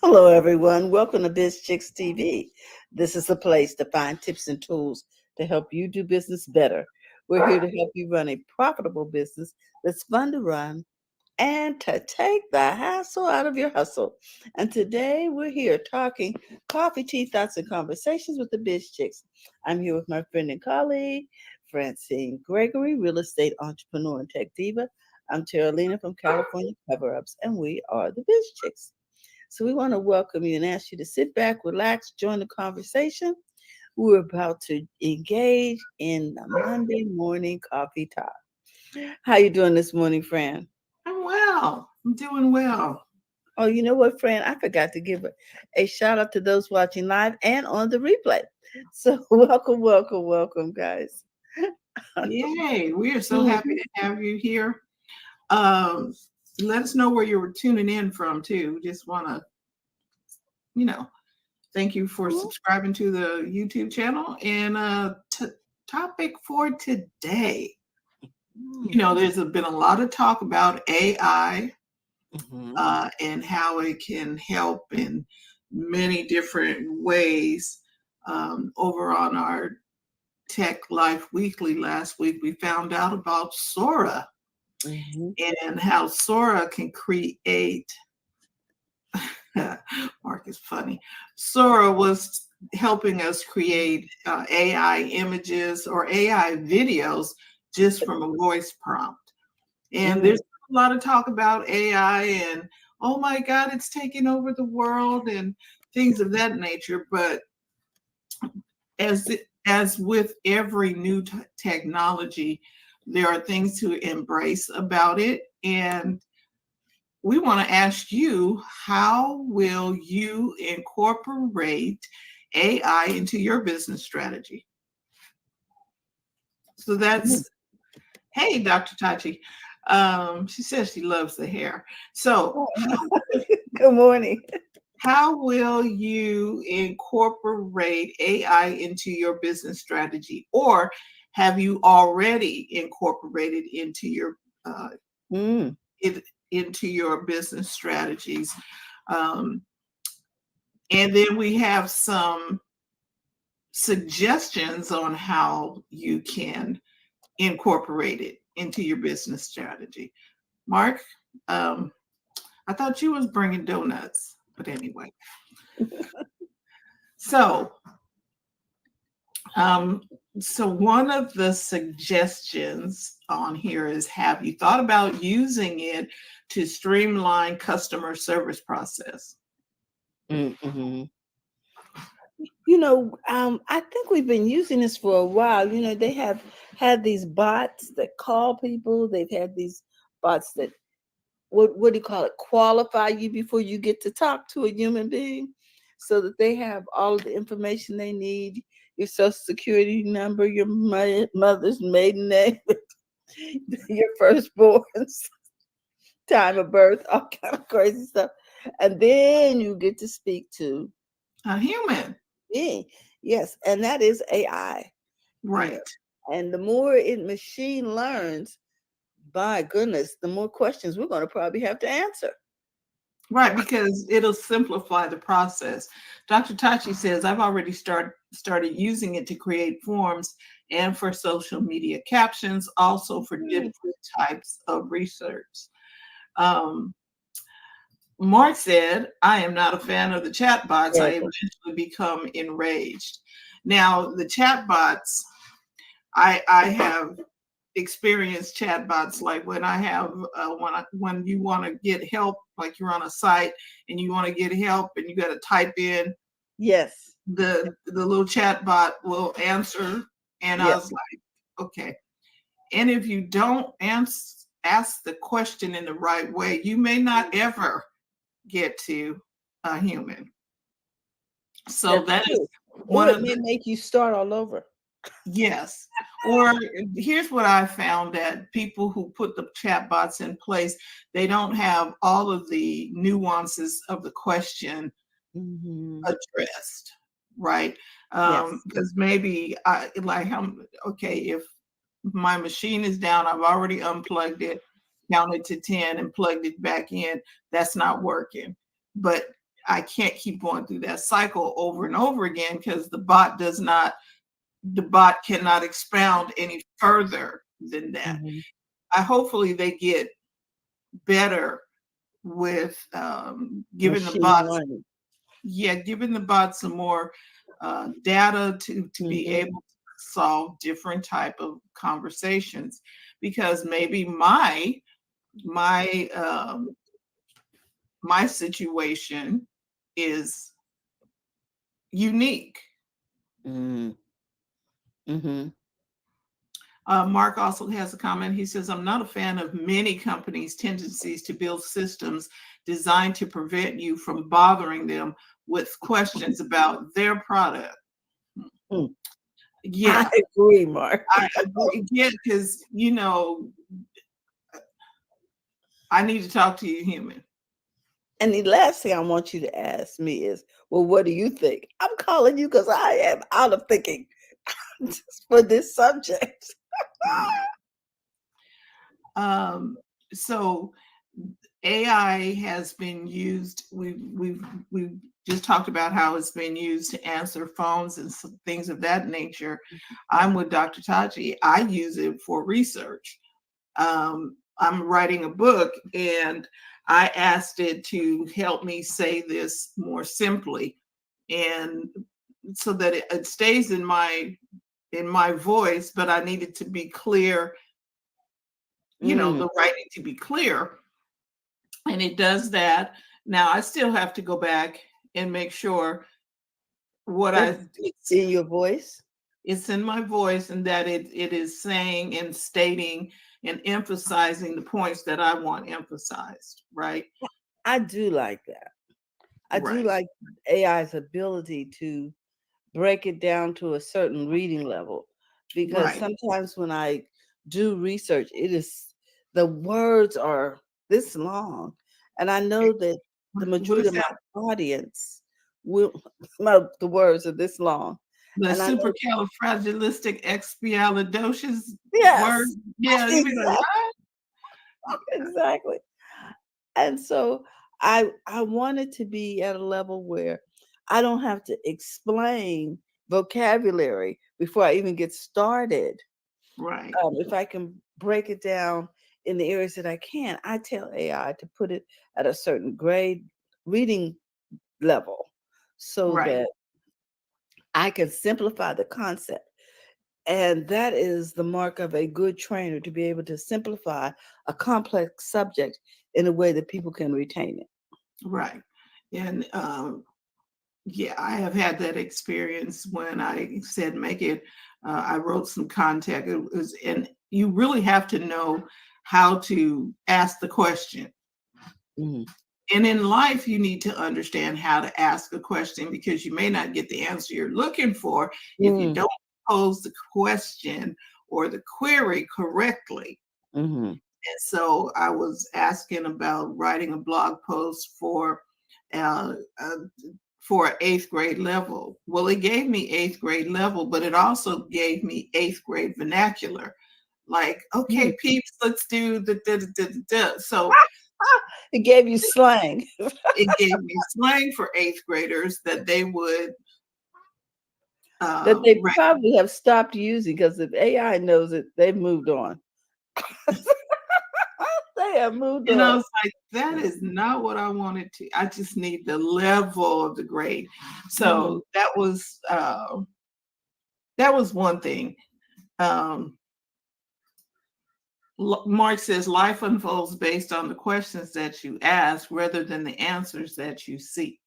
Hello, everyone. Welcome to BizChicks TV. This is the place to find tips and tools to help you do business better. We're here to help you run a profitable business that's fun to run and to take the hassle out of your hustle. And today we're here talking coffee, tea, thoughts, and conversations with the Biz Chicks. I'm here with my friend and colleague, Francine Gregory, real estate entrepreneur and tech diva. I'm Terralina from California Cover Ups, and we are the Biz Chicks. So we want to welcome you and ask you to sit back, relax, join the conversation. We're about to engage in the Monday morning coffee talk. How you doing this morning, Fran? I'm well. I'm doing well. Oh, you know what, Fran? I forgot to give a shout out to those watching live and on the replay. So welcome, welcome, welcome, guys. Yay. We are so happy Mhm. to have you here. Um, Let us know where you're tuning in from, too. Just want to, you know, thank you for subscribing to the YouTube channel. And topic for today, there's been a lot of talk about AI Mhm. and how it can help in many different ways. Over on our Tech Life Weekly last week, we found out about Sora Mhm. and how Sora can create. Mark is funny. Sora was helping us create AI images or AI videos just from a voice prompt. And Mhm. there's a lot of talk about AI and, oh my God, it's taking over the world and things of that nature. But as with every new technology, there are things to embrace about it. And we want to ask you, how will you incorporate AI into your business strategy? So Mhm. that's, hey, Dr. Tachi. She says she loves the hair. So Good morning. how will you incorporate AI into your business strategy? Or have you already incorporated uh, Mm. it into your business strategies? Um, and then we have some suggestions on how you can incorporate it into your business strategy. Mark, um, I thought you was bringing donuts, but anyway. So, um, so one of the suggestions on here is, have you thought about using it to streamline customer service process? Mm-hmm. I think we've been using this for a while. They have had these bots that call people. They've had these bots that what do you call it? Qualify you before you get to talk to a human being, so that they have all of the information they need: your social security number, your mother's maiden name, your firstborn's time of birth, all kind of crazy stuff, and then you get to speak to A human, being. Yes, and that is AI. you know right? and the more it machine learns, by goodness, the more questions we're going to probably have to answer. Right, because it'll simplify the process. Dr. Tachi says, I've already started using it to create forms and for social media captions, also for Mm. different types of research. Um, Mark said, I am not a fan of the chatbots. I Terrible. eventually become enraged. Now, the chatbots, I have experienced chatbots, like when I have when you want to get help, like you're on a site and you want to get help and you got to type in, Yes. the little chatbot will answer, and I Yes. was like, okay. And if you don't ask the question in the right way, you may not ever get to a human. So That's that is true. Or one it of may the, make you start all over. yes. Or here's what I found, that people who put the chatbots in place, they don't have all of the nuances of the question Hmm. addressed, right? Yes. Because maybe okay, if my machine is down, I've already unplugged it, counted to 10 and plugged it back in. That's not working. but I can't keep going through that cycle over and over again because the bot cannot expound any further than that. Mhm. Hopefully they get better with giving the Machine bots, learning. giving the bots some more data to be Mhm. able to solve different type of conversations, because maybe my my situation is unique. Mhm. Mhm. Mark also has a comment. He says, I'm not a fan of many companies' tendencies to build systems designed to prevent you from bothering them with questions about their product. Mm. I Yeah, agree, Mark. I agree. Yeah, because, I need to talk to you human. And the last thing I want you to ask me is, well, what do you think? I'm calling you because I am out of thinking for this subject. Right. Um, so AI has been used. We've just talked about how it's been used to answer phones and things of that nature. I'm with Dr. Taji. I use it for research. I'm writing a book, and I asked it to help me say this more simply, and so that it stays in my voice, but I needed to be clear. Mm. The writing to be clear, and it does that. Now I still have to go back and make sure what That's it's in your voice. it's in my voice, and that it is saying and stating and emphasizing the points that I want emphasized. Right. I do like that. I do Right. like AI's ability to break it down to a certain reading level, because Right. sometimes when I do research, the words are this long, and I know that the What majority is of that? my audience will the words are this long, The and I know supercalifragilisticexpialidocious word. yes, Yeah, you'd be like, exactly, what? exactly. And so I want it to be at a level where I don't have to explain vocabulary before I even get started. Right. If I can break it down in the areas that I can, I tell AI to put it at a certain grade reading level so Right. that I can simplify the concept. And that is the mark of a good trainer, to be able to simplify a complex subject in a way that people can retain it. Right. And yeah, I have had that experience when I said make it. I wrote some content. And you really have to know how to ask the question. Mhm. And in life, you need to understand how to ask a question, because you may not get the answer you're looking for if you Mm. don't pose the question or the query correctly. Mhm. And so I was asking about writing a blog post uh, uh, for an eighth grade level. Well, it gave me eighth grade level, but it also gave me eighth grade vernacular. Like, Mm. okay, peeps, let's do the da, da, da, da, da. So It gave you slang it gave me slang for eighth graders that they would that they write. probably have stopped using, because if AI knows it, they've moved on. They have moved And I on. was like, that is not what I wanted to. I just need the level of the grade. Mhm. So that was one thing. Um, Mark says life unfolds based on the questions that you ask rather than the answers that you seek.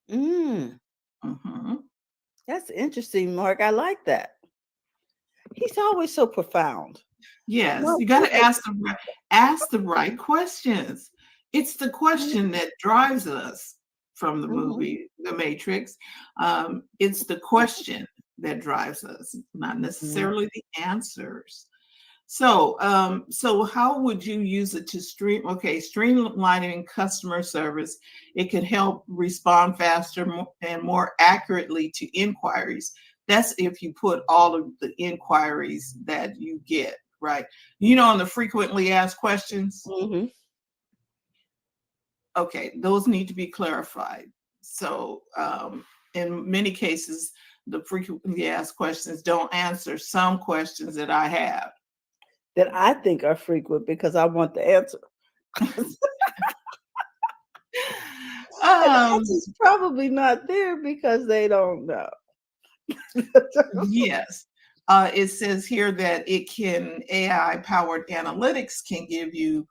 Mm. Mhm. That's interesting, Mark. I like that. He's always so profound. Yes, Mark, you got you to are ask the right questions. It's the question mhm, that drives us from the mhm, movie The Matrix. It's the question that drives us, not mhm. necessarily the answers. So how would you use it to streamlining customer service? It could help respond faster and more accurately to inquiries. That's if you put all of the inquiries that you get, right? On the frequently asked questions, Mhm. Okay, those need to be clarified. So, in many cases, the frequently asked questions don't answer some questions that I have. that I think are frequent because I want the answer. And the Um, answer's probably not there because they don't know. yes. It says here that AI powered analytics can give you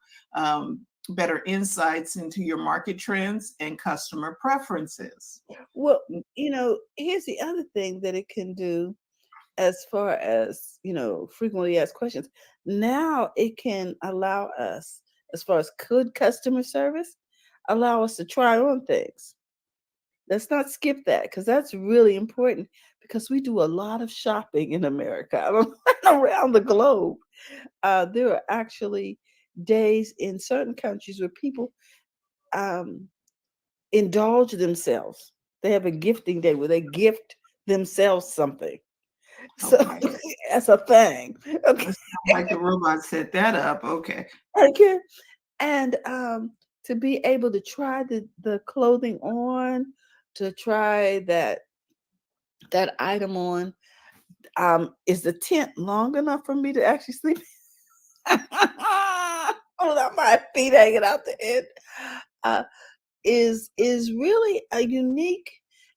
better insights into your market trends and customer preferences. Well, here's the other thing that it can do as far as, frequently asked questions. Now it can allow us, as far as good customer service, allow us to try on things. Let's not skip that because that's really important because we do a lot of shopping in America around the globe. There are actually days in certain countries where people um, indulge themselves. They have a gifting day where they gift themselves something. So Okay. that's a thing. Okay. It sounds like the robot set that up. Okay. Okay. And to be able to try the clothing on, to try that item on, is the tent long enough for me to actually sleep? Without my feet hanging out the end. Uh, is really a unique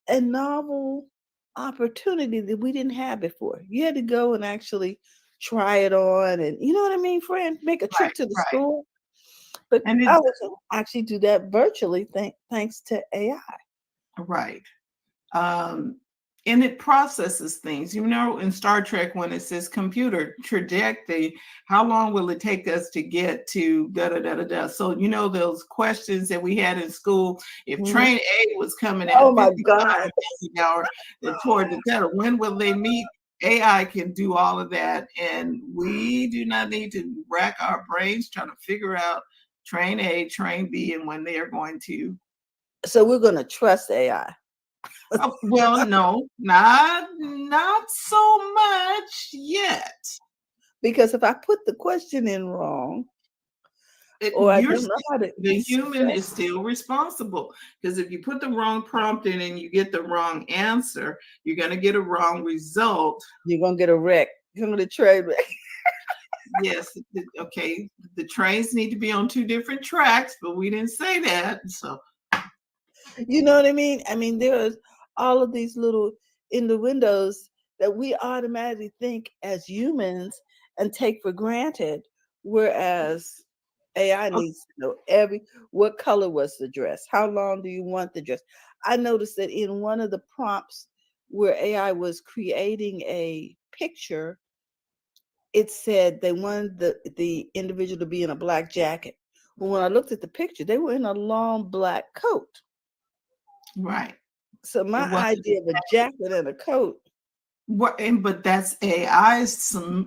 and novel opportunity that we didn't have before. You had to go and actually try it on, and you know what I mean, friend, make a Right. trip to the Right. store. But And I it was able to actually do that virtually, thanks to AI. right. Um, and it processes things. In Star Trek, when it says computer trajectory, how long will it take us to get to da da da da da? So, those questions that we had in school, if Mhm. train A was coming at Oh my 55 God! miles an hour toward the tether, when will they meet? AI can do all of that. And we do not need to rack our brains trying to figure out train A, train B, and when they are going to. So we're gonna trust AI Oh, well, no, not so much yet. because if I put the question in wrong or I You're don't know still, how to the human spell, is still responsible, because if you put the wrong prompt in and you get the wrong answer, you're going to get a wrong result. you're gonna get a wreck. You're gonna get a trade wreck. Yes, okay, the trains need to be on two different tracks, but we didn't say that. So, You know what I mean? I mean, there's all of these little in the windows that we automatically think as humans and take for granted, whereas AI oh, needs to know what color was the dress, how long do you want the dress. I noticed that in one of the prompts where AI was creating a picture, it said they wanted the individual to be in a black jacket. Well, when I looked at the picture, they were in a long black coat. right. So It my wasn't. idea of a jacket and a coat. But that's AI's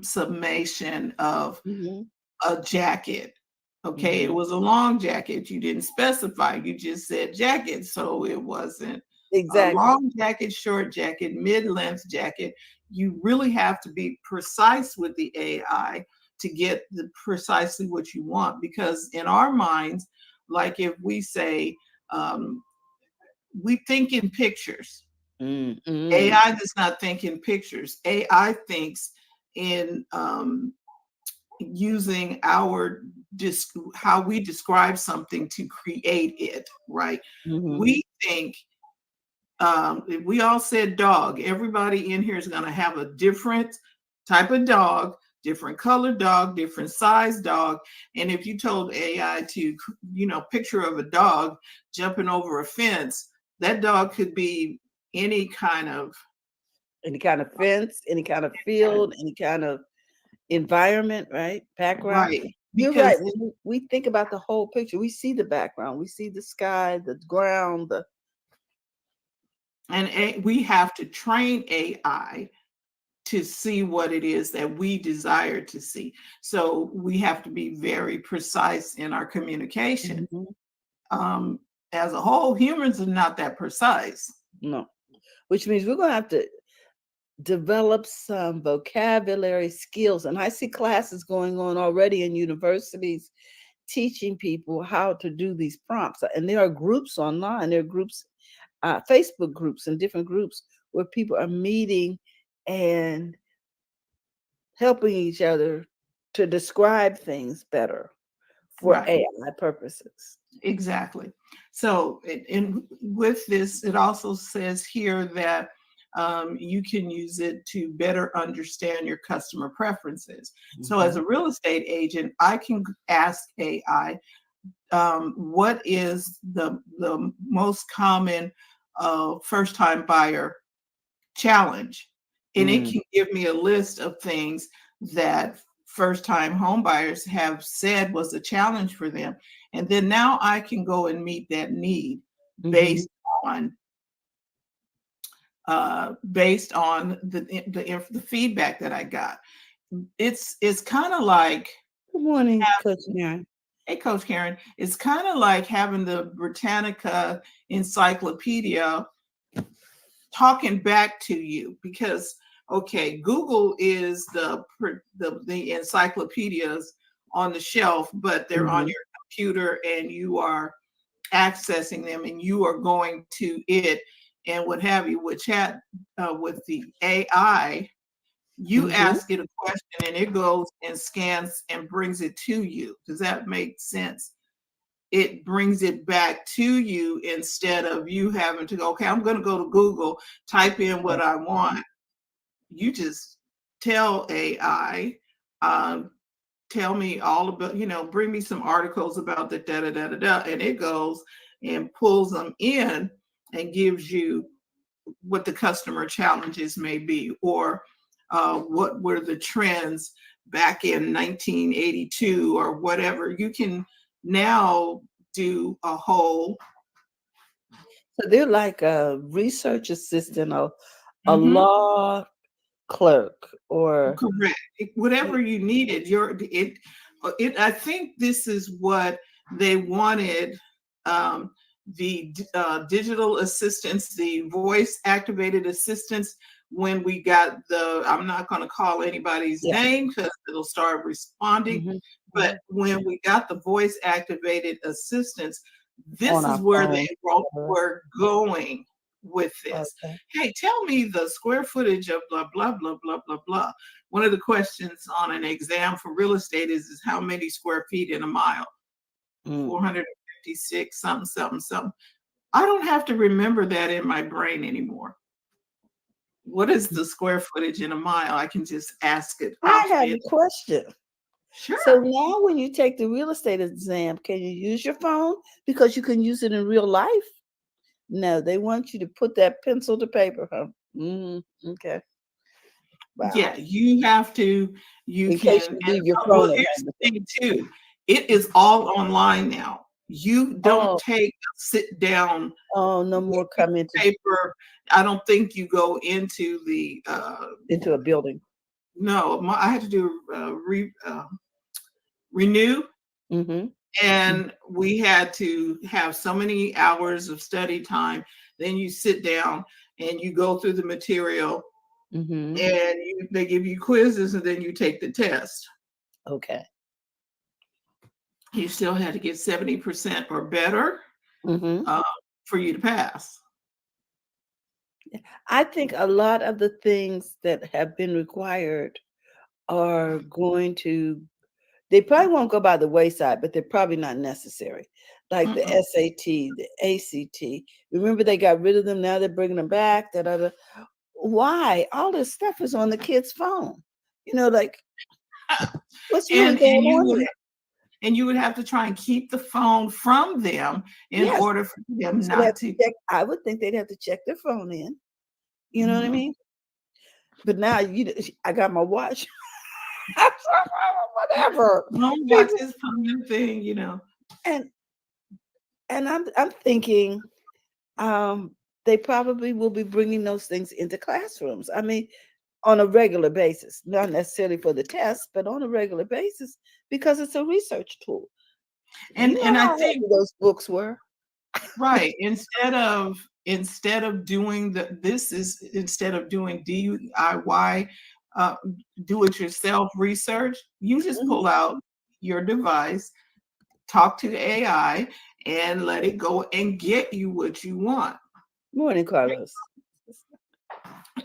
summation of Mhm, a jacket. Okay, it mhm. was a long jacket. You didn't specify. You just said jacket, so it wasn't a Exactly. long jacket, short jacket, mid-length jacket. You really have to be precise with the AI to get the precisely what you want, because in our minds, like if we say um, we think in pictures. Mm, mm, AI does not think in pictures. AI thinks in using how we describe something to create it, right? mhm, We think, if we all said dog, everybody in here is going to have a different type of dog, different color dog, different size dog. And if you told AI to, picture of a dog jumping over a fence, that dog could be any kind of any kind of fence, any kind of field, any kind of environment, right? Background. right, You're right. because When we think about the whole picture, we see the background, we see the sky, the ground, the we have to train AI to see what it is that we desire to see. So we have to be very precise in our communication. Mhm. Um, as a whole, humans are not that precise. No, which means we're gonna have to develop some vocabulary skills. And I see classes going on already in universities teaching people how to do these prompts. And there are groups online, there are groups, Facebook groups and different groups where people are meeting and helping each other to describe things better for Right. AI purposes. Exactly. So, and with this, it also says here that you can use it to better understand your customer preferences. So, as Mhm. a real estate agent, I can ask AI, what is the most common first time buyer challenge, and it Mm. can give me a list of things that first time home buyers have said was a challenge for them, and then now I can go and meet that need Mhm. based on the feedback that I got. It's kind of like, Good morning, Coach Karen. hey, Coach Karen, it's kind of like having the Britannica encyclopedia talking back to you, because okay, Google is the encyclopedias on the shelf, but they're on Mhm. your computer and you are accessing them and you are going to it and what have you. With chat, with the AI, you Mhm. ask it a question and it goes and scans and brings it to you. Does that make sense? It brings it back to you instead of you having to go, okay, I'm going to go to Google, type in what I want. You just tell AI, um, tell me all about, bring me some articles about the da da da da da, and it goes and pulls them in and gives you what the customer challenges may be, or what were the trends back in 1982 or whatever. You can now do a whole. So they're like a research assistant, a Mhm. law clerk, or Correct. Whatever you needed, I think this is what they wanted. The digital assistants, the voice activated assistants, when we got I'm not going to call anybody's yeah. name because it'll start responding, Mhm. but Mhm. when we got the voice activated assistants, On this is our where they phone. were going with this. Okay. Hey, tell me the square footage of blah, blah, blah, blah, blah, blah. One of the questions on an exam for real estate is how many square feet in a mile? Mm. 456, something, something, something. I don't have to remember that in my brain anymore. What is the square footage in a mile? I can just ask it. I have a question. So Sure. now when you take the real estate exam, can you use your phone? Because you can use it in real life. No, they want you to put that pencil to paper, huh? Okay. Wow. Yeah, you have to, you In case can, you and leave your well, phone at here's home. the thing too. It is all online now. You don't Oh, take a sit down oh, no with more piece come of paper. I don't think you go into the into a building. no, I had to do renew, Mm-hmm. and we had to have so many hours of study time. Then you sit down and you go through the material, Mm-hmm. and they give you quizzes, and then you take the test. Okay. You still had to get 70% or better Mm-hmm. uh, for you to pass. I think a lot of the things that have been required are going to, they probably won't go by the wayside, but they're probably not necessary. Like the Mm-mm. SAT, the ACT. Remember they got rid of them, now they're bringing them back. Da, da, da. Why? All this stuff is on the kid's phone. Like, what's really and going and you on would here? and you would have to try and keep the phone from them in Yes. order for them So they have not to to. check. I would think they'd have to check their phone in. You know what I Mhm. mean? But now I got my watch. Whatever. Don't watch People this fun thing. and I'm thinking they probably will be bringing those things into classrooms. I mean, on a regular basis, not necessarily for the test, but on a regular basis because it's a research tool. And You know and I how heavy think, those books were. right, instead of doing instead of doing DIY, uh, do it yourself research, you just Mhm. pull out your device, talk to AI and let it go and get you what you want. Morning, Carlos.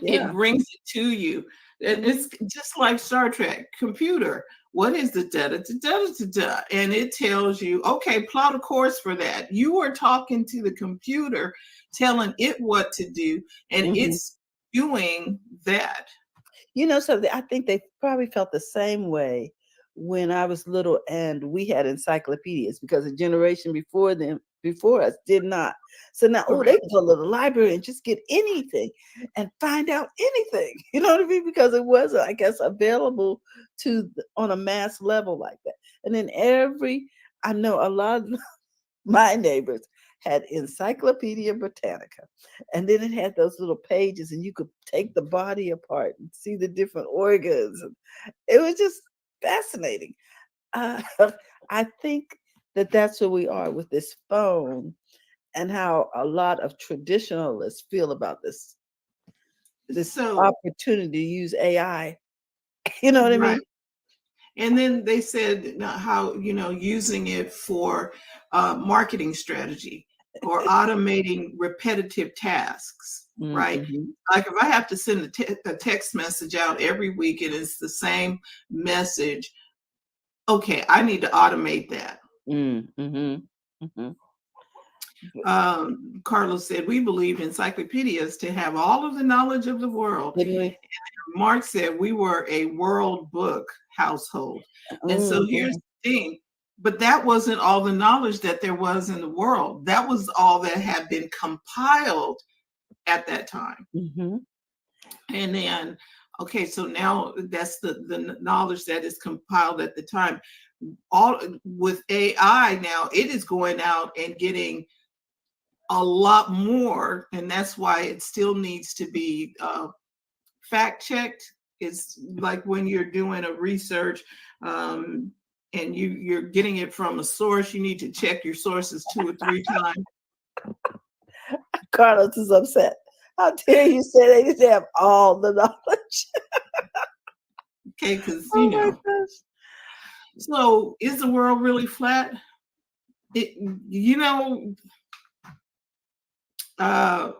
It Yeah. brings it to you. It's just like Star Trek computer. What is the da da da da da da? And it tells you, okay, plot a course for that. You are talking to the computer, telling it what to do, and Mm-hmm. it's doing that. So I think they probably felt the same way when I was little and we had encyclopedias because the generation before us did not. So now, oh, they Correct. can go to the library and just get anything and find out anything. You know what I mean? Because it wasn't, I guess, available on a mass level like that. And then I know a lot of my neighbors had Encyclopedia Britannica, and then it had those little pages, and you could take the body apart and see the different organs. And it was just fascinating. Uh, I think that's where we are with this phone, and how a lot of traditionalists feel about this So, opportunity to use AI. You know what I right. mean? And then they said how, using it for marketing strategy or automating repetitive tasks, right? Mm-hmm. Like if I have to send a text message out every week and it's the same message, okay, I need to automate that. Mm-hmm. Mm-hmm. Carlos said, we believed encyclopedias to have all of the knowledge of the world. Didn't we? Mark said we were a world book household. And so here's Mm-hmm. the thing, but that wasn't all the knowledge that there was in the world. That was all that had been compiled at that time. Mm-hmm. And then, okay, so now that's the knowledge that is compiled at the time. All with AI now, it is going out and getting a lot more, and that's why it still needs to be fact checked. It's like when you're doing a research and you're getting it from a source, you need to check your sources 2 or 3 times. Carlos is upset. How dare you say they didn't have all the knowledge? Okay, because Oh my gosh. so is the world really flat? It, you know, uh,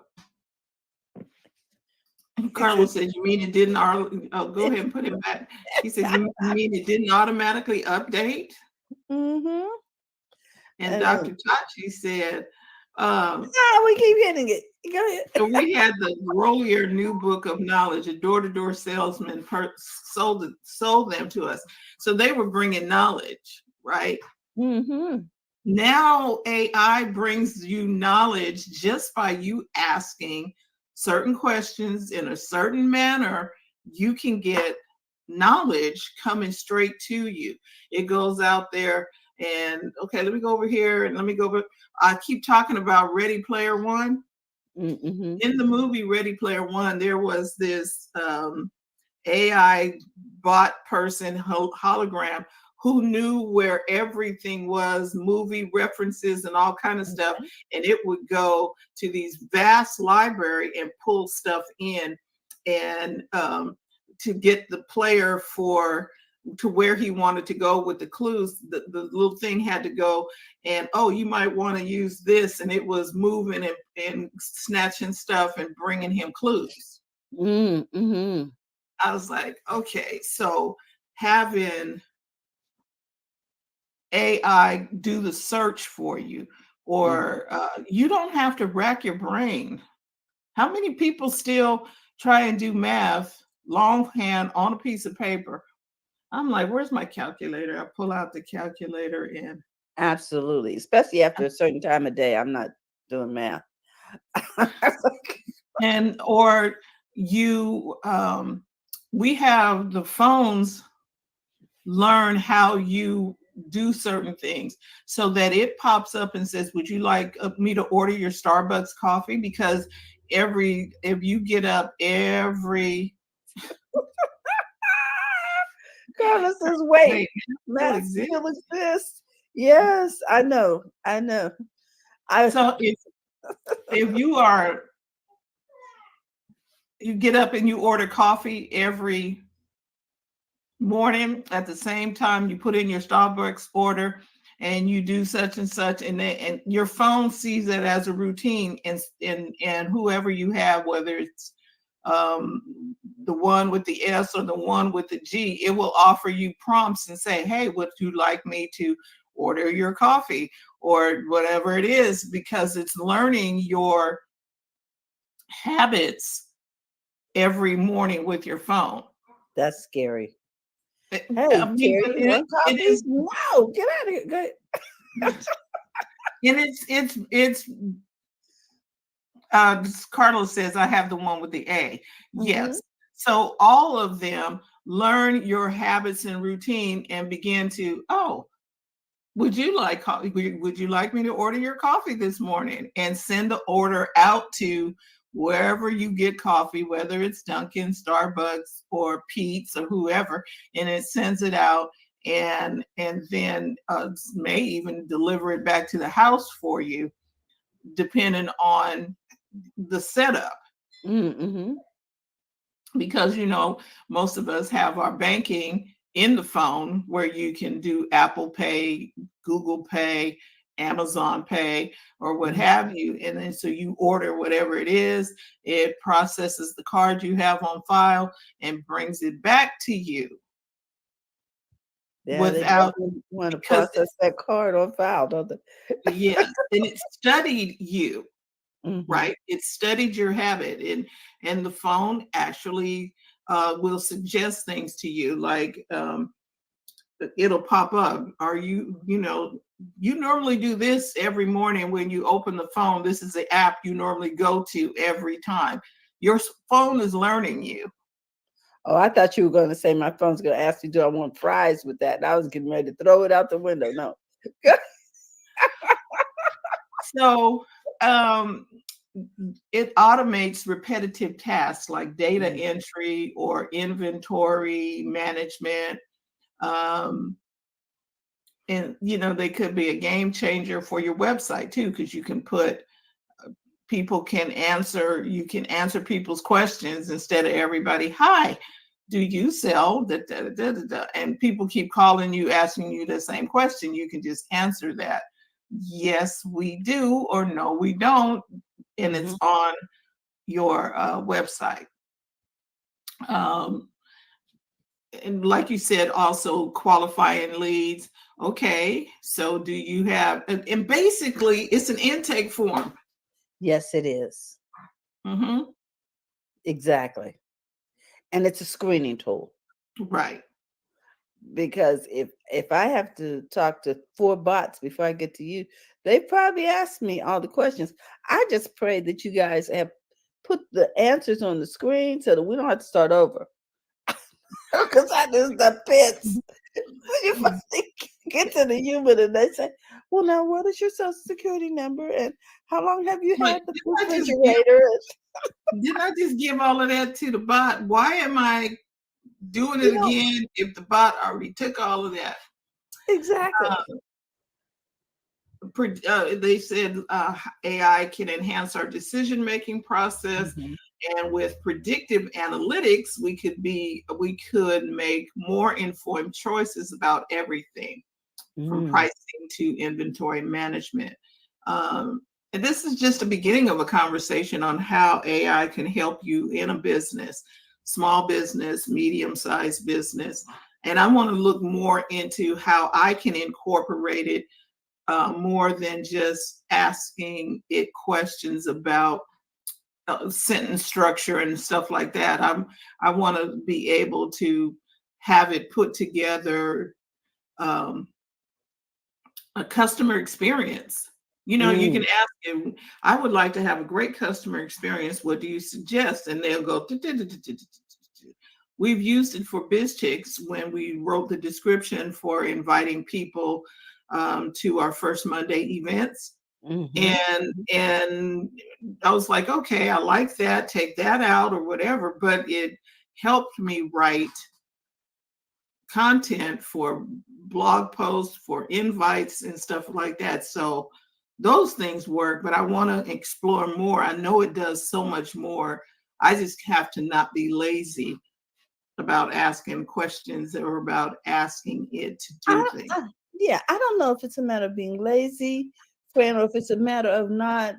Carlos said, "You mean it didn't?" Oh, go ahead and put it back. He said, "You mean it didn't automatically update?" Mm-hmm. And And Dr. Tachi said, we keep hitting it. Go ahead. so we had the Rollier new book of knowledge. A door-to-door salesman sold them to us. So they were bringing knowledge, right? Mm-hmm. Now AI brings you knowledge just by you asking certain questions in a certain manner. You can get knowledge coming straight to you. It goes out there and okay, let me go over here and let me go over. I keep talking about Ready Player One. Mm-hmm. In the movie Ready Player One, there was this AI bot person hologram who knew where everything was, movie references and all kind of stuff, and it would go to these vast library and pull stuff in and to get the player to where he wanted to go with the clues. The little thing had to go and, oh, you might want to use this, and it was moving and snatching stuff and bringing him clues. Mm-hmm. I was like, okay, so having AI do the search for you, or you don't have to rack your brain. How many people still try and do math longhand on a piece of paper? I'm like, where's my calculator? I pull out the calculator and Absolutely. Especially after a certain time of day. I'm not doing math. or you we have the phones learn how you do certain things so that it pops up and says, would you like me to order your Starbucks coffee? Because if you get up every Carlos says, wait, wait, still math exists. still exists. Yes, I know. I know. So if you get up and you order coffee every morning at the same time you put in your Starbucks order, and you do such and such, and your phone sees it as a routine, and whoever you have, whether it's the one with the S or the one with the G, it will offer you prompts and say, hey, would you like me to order your coffee or whatever it is, because it's learning your habits every morning with your phone. That's scary. I Hey, mean, Terry, but you want it coffee? is, No, get out of here. Go ahead. and it's Carlos says, I have the one with the A. Mm-hmm. Yes. So all of them learn your habits and routine and begin to, oh, would you like coffee? Would you like me to order your coffee this morning? And send the order out to wherever you get coffee, whether it's Dunkin', Starbucks, or Pete's, or whoever, and it sends it out, and then may even deliver it back to the house for you, depending on the setup. Mm-hmm. Because most of us have our banking in the phone, where you can do Apple Pay, Google Pay, Amazon Pay, or what Mm-hmm. have you. And then so you order whatever it is, it processes the card you have on file and brings it back to you Yeah, they without, definitely want to because process that card on file, don't they? yes, and it studied you, Mm-hmm. right? It studied your habit, and the phone actually will suggest things to you, like it'll pop up. Are you normally do this every morning when you open the phone. This is the app you normally go to every time. Your phone is learning you. Oh, I thought you were going to say my phone's going to ask me, do I want fries with that? And I was getting ready to throw it out the window. No. So it automates repetitive tasks like data Mm-hmm. entry or inventory management. Um, and they could be a game changer for your website too, because you can put you can answer people's questions instead of everybody, hi, do you sell da, da, da, da, da, and people keep calling you asking you the same question. You can just answer that, yes we do, or no we don't, and Mm-hmm. it's on your website. um, and like you said, also qualifying leads. Okay, so do you have, and basically it's an intake form. Yes, it is. Hmm. Exactly. And it's a screening tool, Right. because if I have to talk to 4 bots before I get to you, they probably ask me all the questions. I just pray that you guys have put the answers on the screen so that we don't have to start over. Because I just the pits. When you finally get to the human and they say, well, now what is your social security number and how long have you Wait, had the I just give refrigerator? didn't I just give all of that to the bot? Why am I doing You it know, again if the bot already took all of that? exactly. They said AI can enhance our decision-making process, Mhm. and with predictive analytics, we could make more informed choices about everything, from Mm. pricing to inventory management. Um, and this is just the beginning of a conversation on how AI can help you in a business, small business, medium-sized business. And I want to look more into how I can incorporate it, more than just asking it questions about sentence structure and stuff like that. I want to be able to have it put together um, a customer experience. You can Mm. ask him, I would like to have a great customer experience. What do you suggest? And they'll go, we've used it for BizChicks when we wrote the description for inviting people to our first Monday events. Mhm. And I was like, okay, I like that, take that out or whatever. But it helped me write content for blog posts, for invites and stuff like that. So those things work, but I want to explore more. I know it does so much more. I just have to not be lazy about asking questions or about asking it to do I, things. Yeah, I don't know if it's a matter of being lazy, Fran, or if it's a matter of not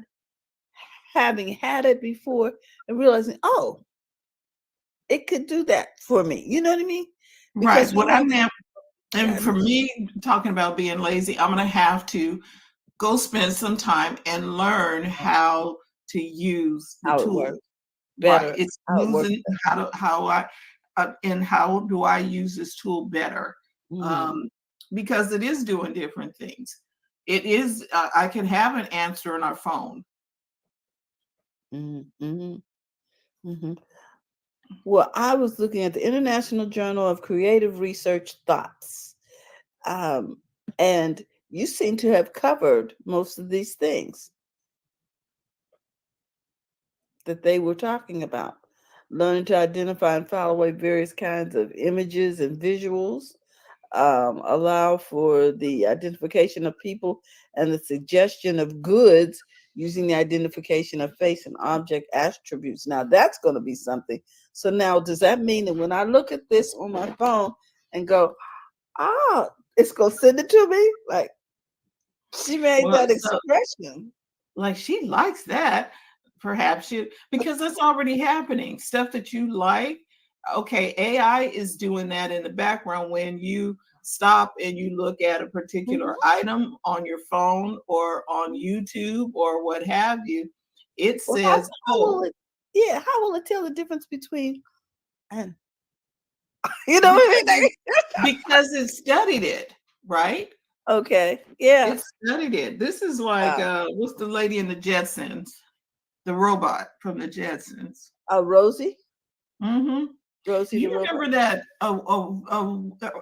having had it before and realizing, oh, it could do that for me. You know what I mean? Right. Because we What I have, meant, and yeah, for me, talking about being lazy, I'm going to have to go spend some time and learn how to use the how it tool. works Right. better, It's how it works using how I and how do I use this tool better? better. Um, because it is doing different things. It is. I can have an answer in our phone. Hmm. Hmm. Hmm. Well, I was looking at the International Journal of Creative Research Thoughts, um, and you seem to have covered most of these things that they were talking about. Learning to identify and file away various kinds of images and visuals, allow for the identification of people and the suggestion of goods using the identification of face and object attributes. Now, that's going to be something. So, now does that mean that when I look at this on my phone and go, ah, it's going to send it to me? Like, she made Well, that so expression. like she likes that. Perhaps you because that's already happening. Stuff that you like. Okay, AI is doing that in the background when you stop and you look at a particular Mhm. item on your phone or on YouTube or what have you. It Well, says, how "Oh, will it, yeah, how will it tell the difference between, and, you know what I because mean? it studied it, right? Okay, yeah. It studied it. This is like Wow. what's the lady in the Jetsons, the robot from the Jetsons? Rosie? Hmm. Rosie the You robot? remember that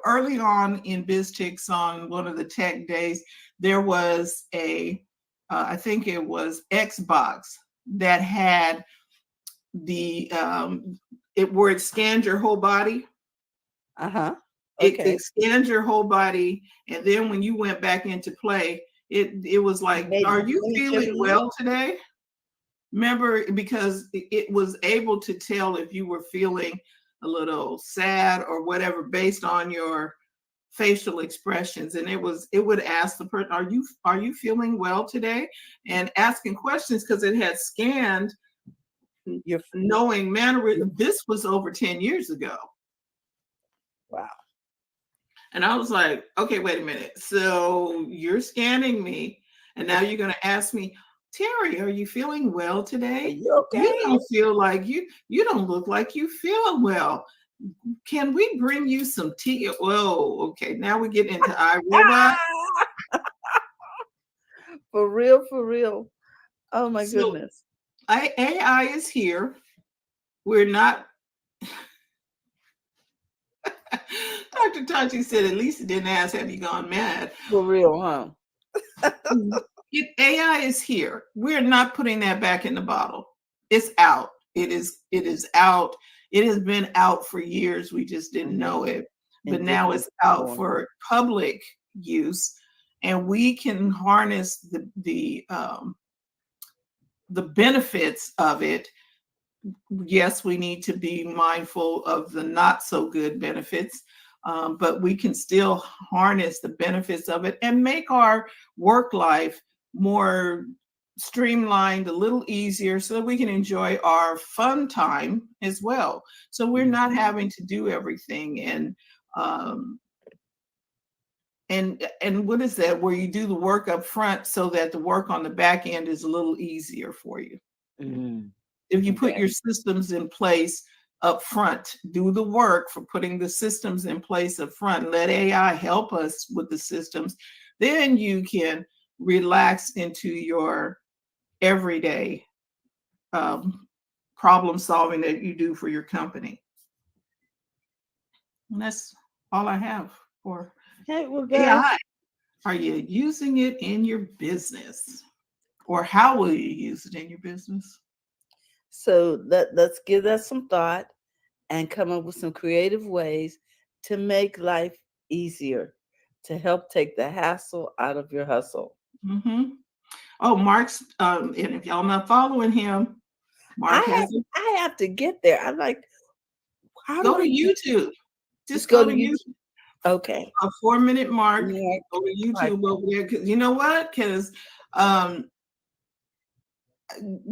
early on in BizChicks on one of the tech days, there was I think it was Xbox that had the it where it scanned your whole body. Uh-huh. It Okay. scanned your whole body, and then when you went back into play, it was like, Made "Are an you image of feeling you? well today?" Remember, because it was able to tell if you were feeling a little sad or whatever based on your facial expressions, and it would ask the person, "Are you feeling well today?" And asking questions because it had scanned, You're, knowing manner. This was over 10 years ago. wow. And I was like, okay, wait a minute. So you're scanning me, and now you're going to ask me, Terry, are you feeling well Are today? you You okay? don't feel like you don't look like you feel well. Can we bring you some tea? Whoa, okay. Now we get into iRobot. Ah! For real, for real. Oh my So goodness. AI is here. We're not. Dr. Tachi said, at least it didn't ask, have you gone mad? For real, huh? AI is here. We're not putting that back in the bottle. It's out. It is out. It has been out for years. We just didn't Mhm. know it. But In now different it's out forms. for public use, and we can harness the benefits of it. Yes, we need to be mindful of the not so good benefits, but we can still harness the benefits of it and make our work life more streamlined, a little easier, so that we can enjoy our fun time as well. So we're not Mhm. having to do everything um, and what is that? Where you do the work up front so that the work on the back end is a little easier for you. Mhm. If you put Okay. your systems in place up front, do the work for putting the systems in place up front, let AI help us with the systems, then you can relax into your everyday um, problem solving that you do for your company. And that's all I have for Hey, well, guys. AI. Are you using it in your business? Or how will you use it in your business? So let's give that some thought and come up with some creative ways to make life easier, to help take the hassle out of your hustle. Hmm. Oh, Mark's, and if y'all not following him, Mark I have has a I have to get there. I'm like, how go do to I get, YouTube. just Just go go to to YouTube? YouTube. Okay. A 4-minute mark. Mark Go to YouTube podcast. over there. 'Cause you know what? Because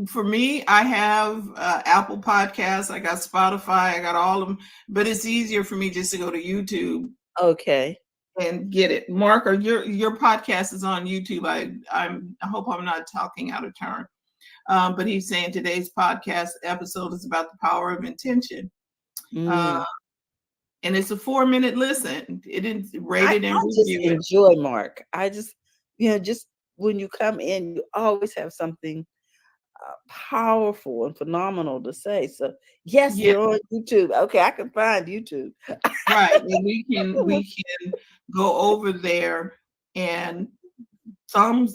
for me, I have Apple Podcasts, I got Spotify, I got all of them, but it's easier for me just to go to YouTube Okay. and get it. Mark, or your podcast is on YouTube. I hope I'm not talking out of turn. But he's saying today's podcast episode is about the power of intention. Mm. And it's a 4-minute listen. It is rated and I just reviewed. enjoy Mark. I just, just when you come in, you always have something powerful and phenomenal to say. So yes, Yeah, you're on YouTube. Okay, I can find YouTube. right. And we can go over there and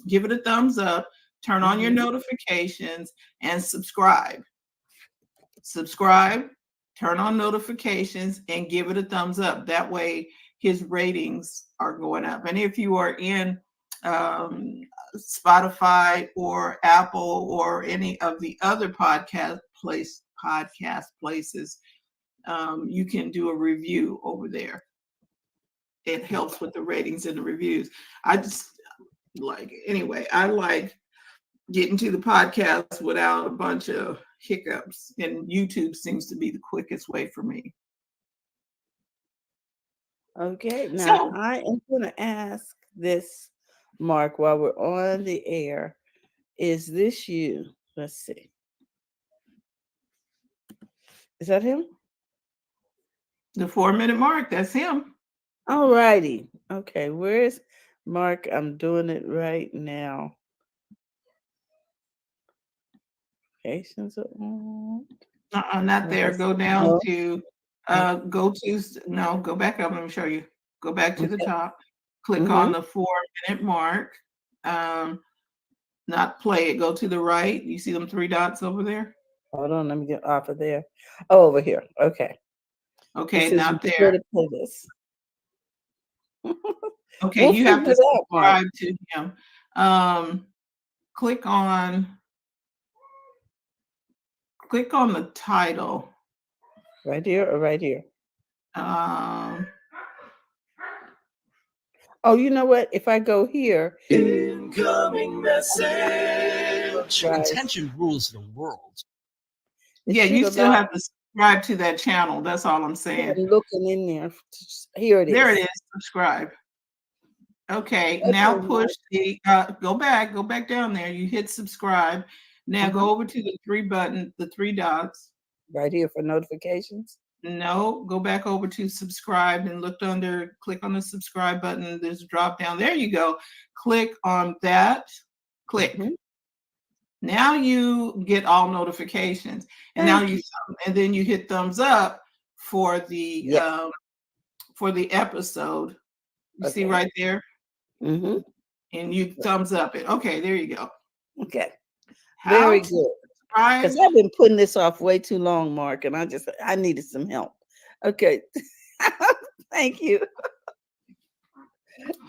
give it a thumbs up, turn on your Mhm. notifications, and subscribe. Subscribe, turn on notifications, and give it a thumbs up. That way his ratings are going up. And if you are in Spotify or Apple or any of the other podcast places, you can do a review over there. It helps with the ratings and the reviews. I just I like getting to the podcast without a bunch of hiccups, and YouTube seems to be the quickest way for me. Okay, now So I am going to ask this, Mark, while we're on the air. Is this you? Let's see. Is that him? the 4-minute mark, that's him. All righty. Okay, where's Mark? I'm doing it right now. Patience. Not there. Go down No. to go back up. Let me show you. Go back to the Okay. top. Click on Mm-hmm. the 4-minute mark. Not play it. Go to the right. You see them 3 dots over there? Hold on, let me get off of there. Oh, over here. Okay. It Okay, says not record there. to play this. Okay, We'll you have figure to it out, Mark. subscribe to him. Click on the title. Right here or right here? Um, Oh, you know what? If I go here, Incoming message. right, Intention rules the world. it yeah, should you still allow have to subscribe to that channel. That's all I'm me saying. looking in there. Here it There it is. is. Subscribe. Okay, Okay, now Mark. push the go back down there. You hit subscribe. Now go over to the 3 dots. Right here for notifications. No, go back over to subscribe and click on the subscribe button. There's a drop down. There you go. Click on that. Click. Mhm. Now you get all notifications, and then you hit thumbs up for the Yes. episode. You see Okay. right there, Mm-hmm. and you thumbs up it. Okay, there you go. Okay. How Very to good. subscribe? Because I've been putting this off way too long, Mark, and I needed some help. Okay. Thank you.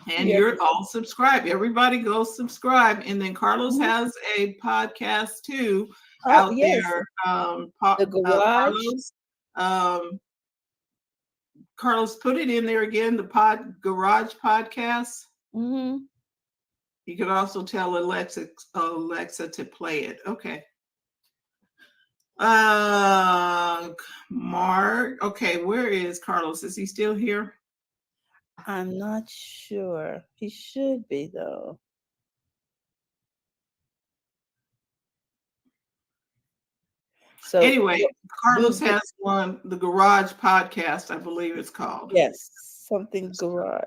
And Yes. you're all subscribed. Everybody go subscribe. And then Carlos Mhm. has a podcast too Oh, out yes. there. The garage. Carlos, put it in there again. The Garage podcast. Mm-hmm. You can also tell Alexa to play it. Okay. Mark. Okay, where is Carlos? Is he still here? I'm not sure. He should be, though. So Anyway, Carlos we'll get, has one, the Garage podcast, I believe it's called. yes, something garage.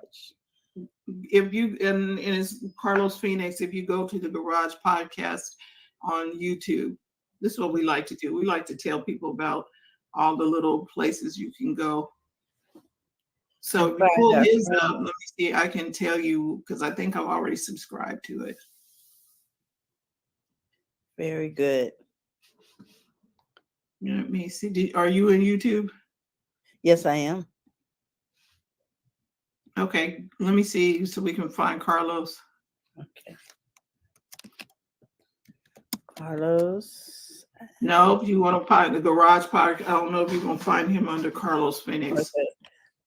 If you and it's Carlos Phoenix, if you go to the Garage podcast on YouTube, this is what we like to do. We like to tell people about all the little places you can go. So if you pull his up, let me see. I can tell you because I think I've already subscribed to it. Very good. Let me see. Are you in YouTube? Yes, I am. Okay, let me see so we can find Carlos. Okay. Carlos. No, if you want to find the Garage Park, I don't know if you're going to find him under Carlos Phoenix. Okay.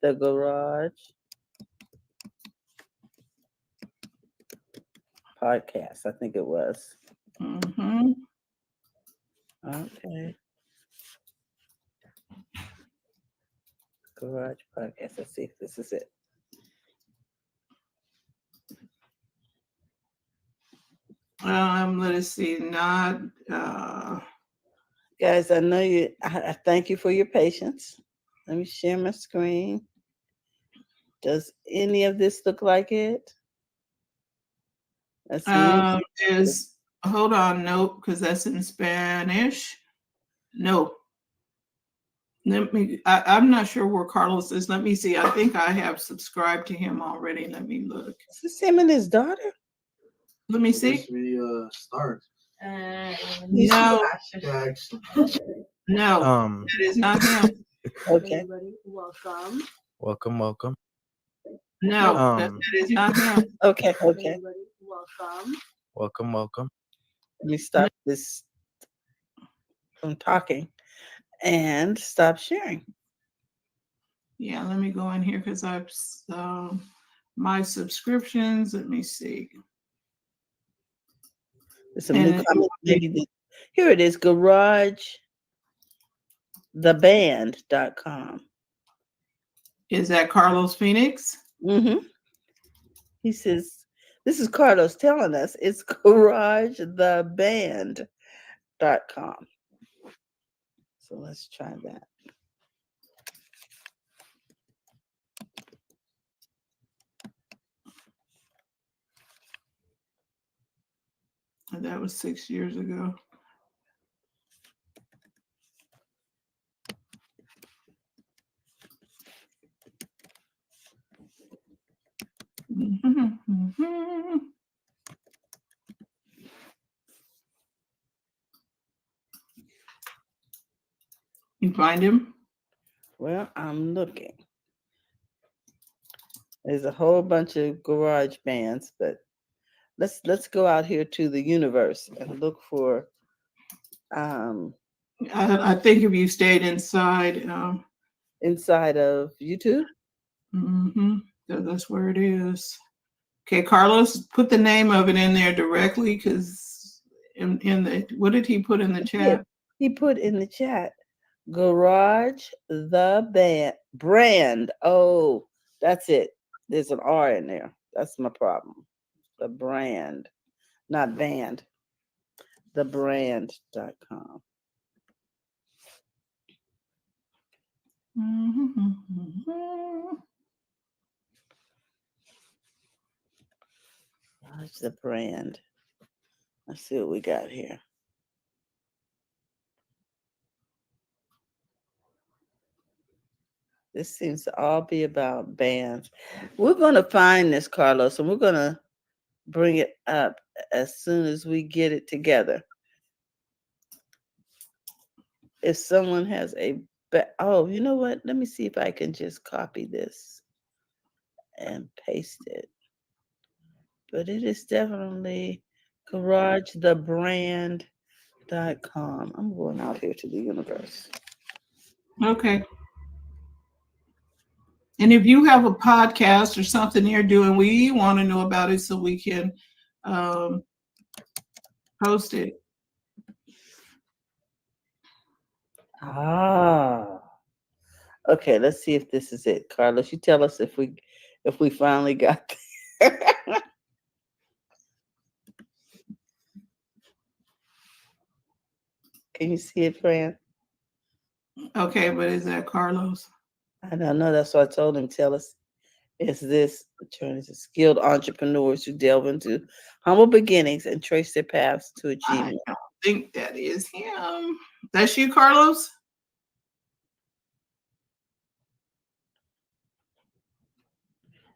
The garage. podcast. I think it was. Mm-hmm. Okay. Garage podcast. Let's see if this is it. Let us see. Not. Guys, I know you. I thank you for your patience. Let me share my screen. Does any of this look like it? That's me. Is hold on. Nope, because that's in Spanish. No. Let me. I'm not sure where Carlos is. Let me see. I think I have subscribed to him already. Let me look. Is this him and his daughter? Let me see. We start. No, Hashtags. no, that is not him. Okay. Everybody, welcome. Welcome. No, that is not him. Okay. Okay. Everybody, welcome. Welcome. Let me stop this from talking and stop sharing. Yeah, let me go in here because I've my subscriptions. Let me see. There's some new And- comments. Here it is. GarageTheBand.com. Is that Carlos Phoenix? Mm-hmm. He says, this is Carlos telling us it's GarageTheBand.com. So let's try that. That was 6 years ago. You find him? Well, I'm looking. There's a whole bunch of garage bands, but let's go out here to the universe and look for I think if you stayed inside, inside of YouTube. that's where it is. Okay, Carlos, put the name of it in there directly because in the what did he put in the chat? He put in the chat Garage the brand. Oh, that's it. There's an R in there. That's my problem. The brand, not band. Thebrand.com. Garage the brand. Let's see what we got here. This seems to all be about bands. We're going to find this, Carlos, and we're going to bring it up as soon as we get it together. If someone has oh, you know what? Let me see if I can just copy this and paste it. But it is definitely GarageTheBrand.com. I'm going out here to the universe. Okay. And if you have a podcast or something you're doing, we want to know about it so we can post it. Okay, let's see if this is it. Carlos, you tell us if we finally got there. Can you see it, Fran? Okay, but is that Carlos? I don't know. That's what I told him. Tell us. Is this attorneys and skilled entrepreneurs who delve into humble beginnings and trace their paths to I achievement? don't think that is him. That's you, Carlos?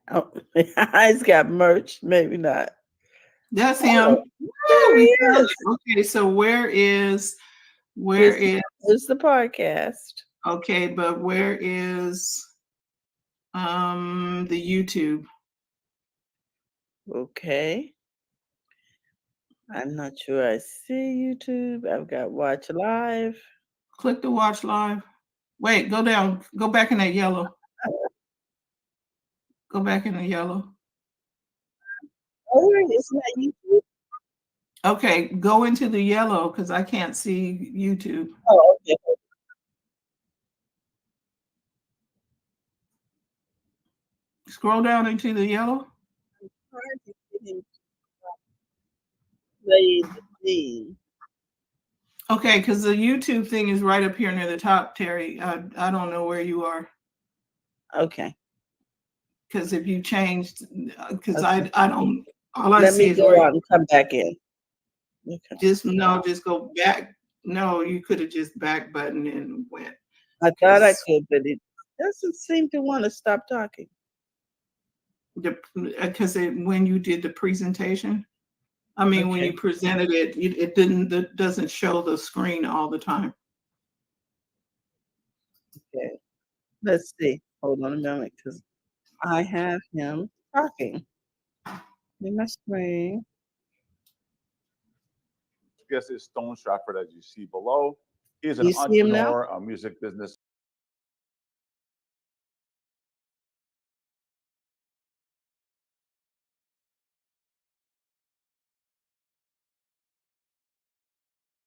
Oh, he's got merch. Maybe not. That's him. Oh, Woo, we there he found is. it. Okay, so where is Here's the podcast. okay, but where is the YouTube? Okay. I'm not sure I see YouTube. I've got watch live. Click to watch live. Wait, go down. Go back in that yellow. Go back in the yellow. Oh, it's not YouTube. Okay, go into the yellow because I can't see YouTube. Oh, okay. Scroll down into the yellow. Trying to get him to play the thing. Okay, because the YouTube thing is right up here near the top, Terry. I don't know where you are Okay. because if you changed, because Okay. I don't. All I Let see me is go where out and come back in. Okay. just go back. No, you could have just back button and went. I thought I 'Cause could, but it doesn't seem to want to stop talking. because when you did the presentation, I mean, when Okay. you presented it, it doesn't show the screen all the time. Okay. Let's see. Hold on a moment, because I have him talking in my screen. Guest is Stone Stratford, as you see below. He is an You see him now? entrepreneur, a music business.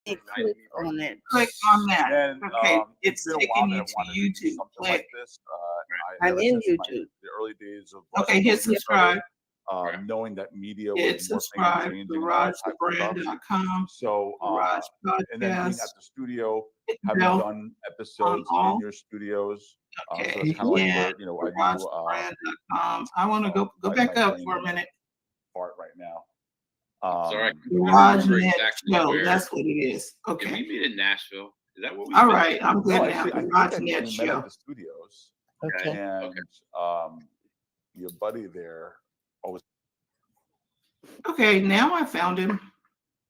You click on it. Click on that. And Okay, it's been a taking while that you I to wanted to do YouTube. something Click. like this. I'm Ever in since YouTube. the early days of Okay, hit social media subscribe. started, knowing that media Hit was morphing and subscribe. changing and all that type of stuff. GarageTheBrand.com. So, Garage and then being Podcast. at the studio, Hit the having bell done episodes all. in your studios. Okay, So it's kind of like yeah, where, I do GarageTheBrand.com. I want to go my back up brain for a in my minute. part right now. Sorry, I couldn't Garage remember Net exactly Show. where. That's what it is. Did Okay. we meet in Nashville? Is that what we All met? right, I'm good No, now. actually, I Garage think Net we met Show. at the studios, Okay. and your buddy there. Okay, now I found him.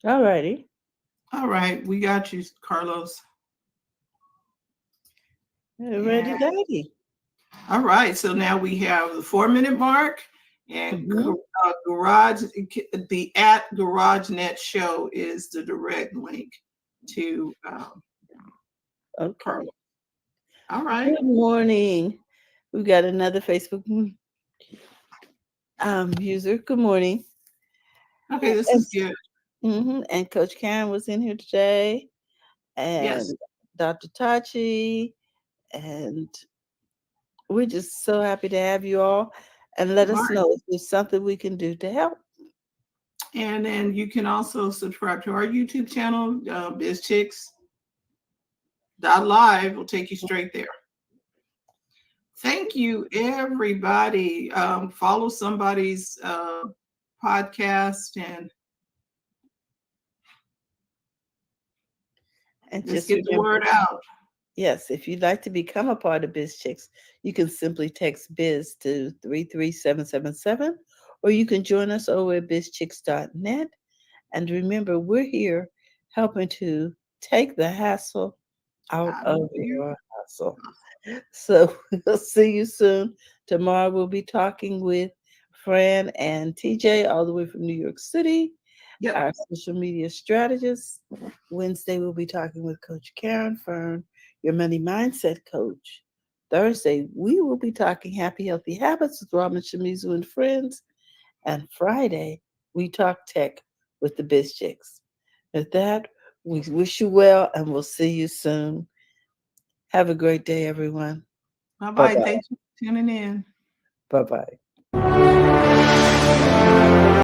All righty. All right, we got you, Carlos. Ready, Yeah. daddy. All right, so now we have the 4-minute mark and Mhm. Garage, the at GarageNet Show is the direct link to Okay. Carlos. All right. Good morning. We've got another Facebook user. Good morning. Okay, this is good. And Coach Karen was in here today, and Yes. Dr. Tachi, and we're just so happy to have you all. And let us Right. know if there's something we can do to help. And then you can also subscribe to our YouTube channel, BizChicks.live will take you straight there. Thank you, everybody. Follow somebody's podcast and And just just get the remember, word out. yes, if you'd like to become a part of BizChicks, you can simply text biz to 33777, or you can join us over at bizchicks.net. And remember, we're here helping to take the hassle out of your hustle. So we'll see you soon. Tomorrow we'll be talking with Fran and TJ all the way from New York City, Yep. our social media strategists. Wednesday we'll be talking with Coach Karen Fern, your money mindset coach. Thursday we will be talking happy, healthy habits with Robin Shimizu and friends. And Friday we talk tech with the BizChicks. With that, we wish you well and we'll see you soon. Have a great day, everyone. Bye-bye. Bye-bye. Thanks for tuning in. Bye-bye.